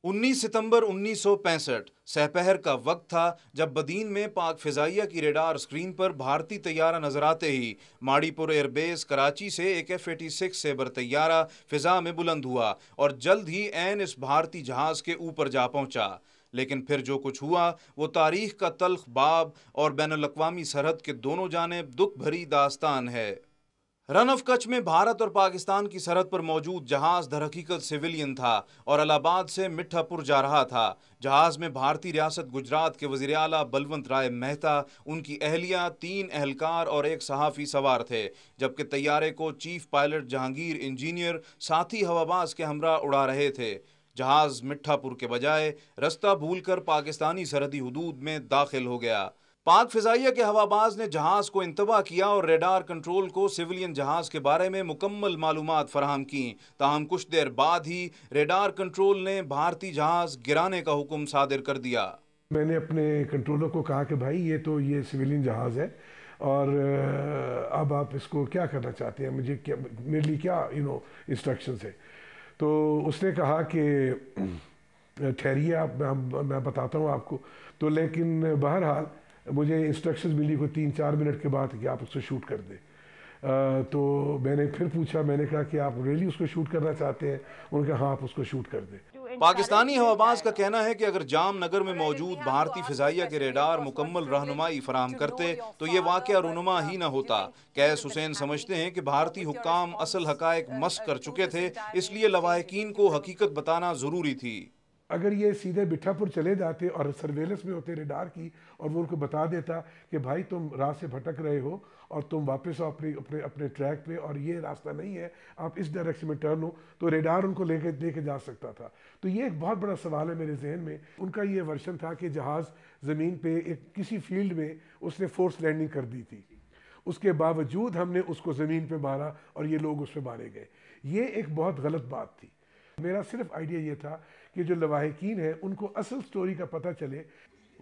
19 सितंबर 1965 सहपहर का वक्त था जब बदीन में पाक फिजाइया की रेडार स्क्रीन पर भारतीय तैयारा नजर आते ही माड़ीपुर एयरबेस कराची से एक F-86 सेबर तैयारा फिजा में बुलंद हुआ और जल्द ही ऐन इस भारतीय जहाज के ऊपर जा पहुंचा। लेकिन फिर जो कुछ हुआ वो तारीख का तल्ख बाब और बैनुल-अक़वामी सरहद के दोनों जानिब दुख भरी दास्तान है। रन ऑफ कच्छ में भारत और पाकिस्तान की सरहद पर मौजूद जहाज दरहकीकत सिविलियन था और इलाहाबाद से मिठापुर जा रहा था। जहाज में भारतीय रियासत गुजरात के वज़ीर आला बलवंत राय मेहता, उनकी अहलिया, 3 एहलकार और एक सहाफ़ी सवार थे, जबकि तैयारे को चीफ पायलट जहांगीर इंजीनियर साथी हवाबाज के हमरा उड़ा रहे थे। जहाज मिठापुर के बजाय रास्ता भूलकर पाकिस्तानी सरहदी हुदूद में दाखिल हो गया। पाक फिजाइया के हवाबाज ने जहाज को इंतबा किया और रेडार कंट्रोल को सिविलियन जहाज के बारे में मुकम्मल मालूमात फराहम की। ताहम कुछ देर बाद ही रेडार कंट्रोल ने भारतीय जहाज गिराने का हुक्म सादिर कर दिया। मैंने अपने कंट्रोलर को कहा कि भाई ये सिविलियन जहाज है और अब आप इसको क्या करना चाहते हैं, मुझे क्या, मेरे लिए क्या इंस्ट्रक्शंस है। तो उसने कहा कि ठहरिए आप, मैं बताता हूँ आपको। तो लेकिन बहरहाल मुझे इंस्ट्रक्शंस मिली को 3-4 मिनट के बाद कि आप उसको शूट कर दें। तो मैंने फिर पूछा, मैंने कहा कि आप रियली उसको शूट करना चाहते हैं? उन्होंने कहा हाँ, आप उसको शूट कर दें। पाकिस्तानी हवाबाज का कहना है कि अगर जामनगर में मौजूद भारतीय फिजाइया के रेडार मुकम्मल रहनुमाई फराहम करते तो ये वाक़या रूनुमा ही न होता। कैस हुसैन समझते हैं कि भारतीय हुक्काम असल हकायक मस्क कर चुके थे, इसलिए लवाहिकीन को हकीकत बताना ज़रूरी थी। अगर ये सीधे मिठापुर चले जाते और सर्वेलेंस में होते रेडार की और वो उनको बता देता कि भाई तुम राह से भटक रहे हो और तुम वापस आओ अपने अपने ट्रैक पे और ये रास्ता नहीं है, आप इस डायरेक्शन में टर्न हो, तो रेडार उनको लेके जा सकता था। तो ये एक बहुत बड़ा सवाल है मेरे जहन में। उनका ये वर्शन था कि जहाज़ ज़मीन पे एक किसी फील्ड में उसने फोर्स लैंडिंग कर दी थी, उसके बावजूद हमने उसको ज़मीन पे मारा और ये लोग उस पर मारे गए। ये एक बहुत गलत बात थी। मेरा सिर्फ आइडिया ये था कि जो लवाहिकीन है उनको असल स्टोरी का पता चले।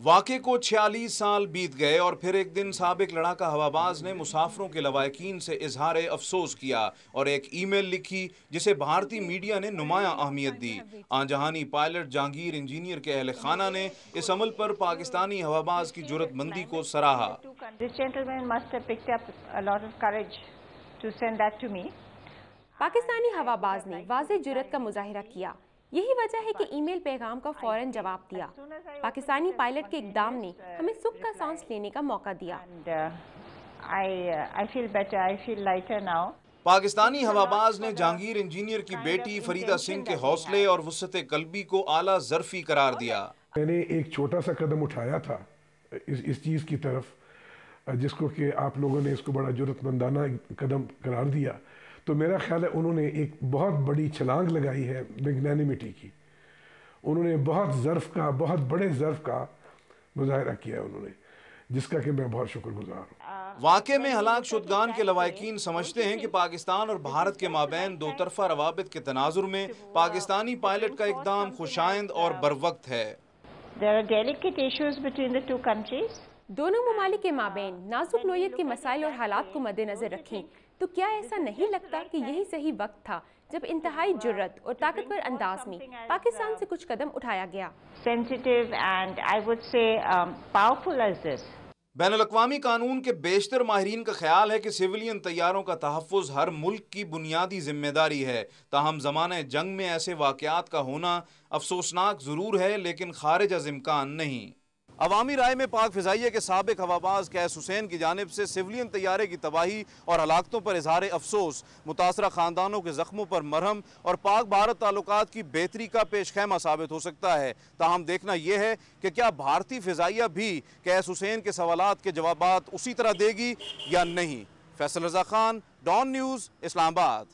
वाक़े को 46 साल बीत गए और फिर एक दिन साबिक लड़ाका हवाबाज ने मुसाफिरों के लवाहिकीन से इजहार अफसोस किया और एक ईमेल लिखी जिसे भारतीय मीडिया ने नुमाया अहमियत दी। आंजहानी पायलट जहांगीर इंजीनियर के अहल खाना ने इस अमल पर पाकिस्तानी हवाबाज की जुर्रतमंदी को सराहा। पाकिस्तानी हवाबाज ने वाज़ेह जुर्रत का मुजाहिरा किया। यही वजह है कि ईमेल पैगाम का फौरन जवाब दिया। पाकिस्तानी पायलट के इक़दाम ने हमें सुख का सांस लेने का मौका दिया। पाकिस्तानी हवाबाज ने जहांगीर इंजीनियर की बेटी फरीदा सिंह के हौसले और वुसअत कल्बी को आला ज़र्फी करार दिया। मैंने एक छोटा सा कदम उठाया था इस चीज़ की तरफ, जिसको कि आप लोगों ने इसको बड़ा जुर्रतमंदाना कदम करार दिया। तो मेरा ख्याल है उन्होंने एक बहुत बड़ी छलांग लगाई है मैग्नानिमिटी की। उन्होंने बहुत बड़े ज़र्फ़ का मुज़ाहिरा किया उन्होंने, जिसका कि मैं बहुत शुक्रगुजार हूँ। वाक़े में हलाक शुदगान के लवाहिकीन समझते हैं कि पाकिस्तान और भारत के माबैन दो तरफ़ा रवाबित के तनाजुर में पाकिस्तानी पायलट का इक़दाम खुशाइंद और बरवक्त है। दोनों ममालिक के माबैन नाजुक नोयत के मसाइल और हालात को मद्देनजर रखें तो क्या ऐसा नहीं लगता कि यही सही वक्त था जब इंतहाई जुर्रत और ताकतवर अंदाज में पाकिस्तान से कुछ कदम उठाया गया। बैनुल-अक़वामी कानून के बेशतर माहिरीन का ख्याल है कि सिविलियन तैयारों का तहफ़्फ़ुज़ हर मुल्क की बुनियादी जिम्मेदारी है। ताहम ज़माने जंग में ऐसे वाक़यात का होना अफसोसनाक ज़रूर है, लेकिन खारिज अज़ इम्कान नहीं। अवामी राय में पाक फिजाइया के साबिक हवाबाज कैस हुसैन की जानिब से सिविलियन तैयारे की तबाही और हलाकतों पर इजहार अफसोस, मुतासरा ख़ानदानों के ज़ख्मों पर मरहम और पाक भारत ताल्लुकात की बेहतरी का पेशखैमा साबित हो सकता है। ताहम देखना यह है कि क्या भारतीय फिजाइया भी कैस हुसैन के सवालात के जवाबात उसी तरह देगी या नहीं। फैसल रज़ा खान, डॉन न्यूज़, इस्लामाबाद।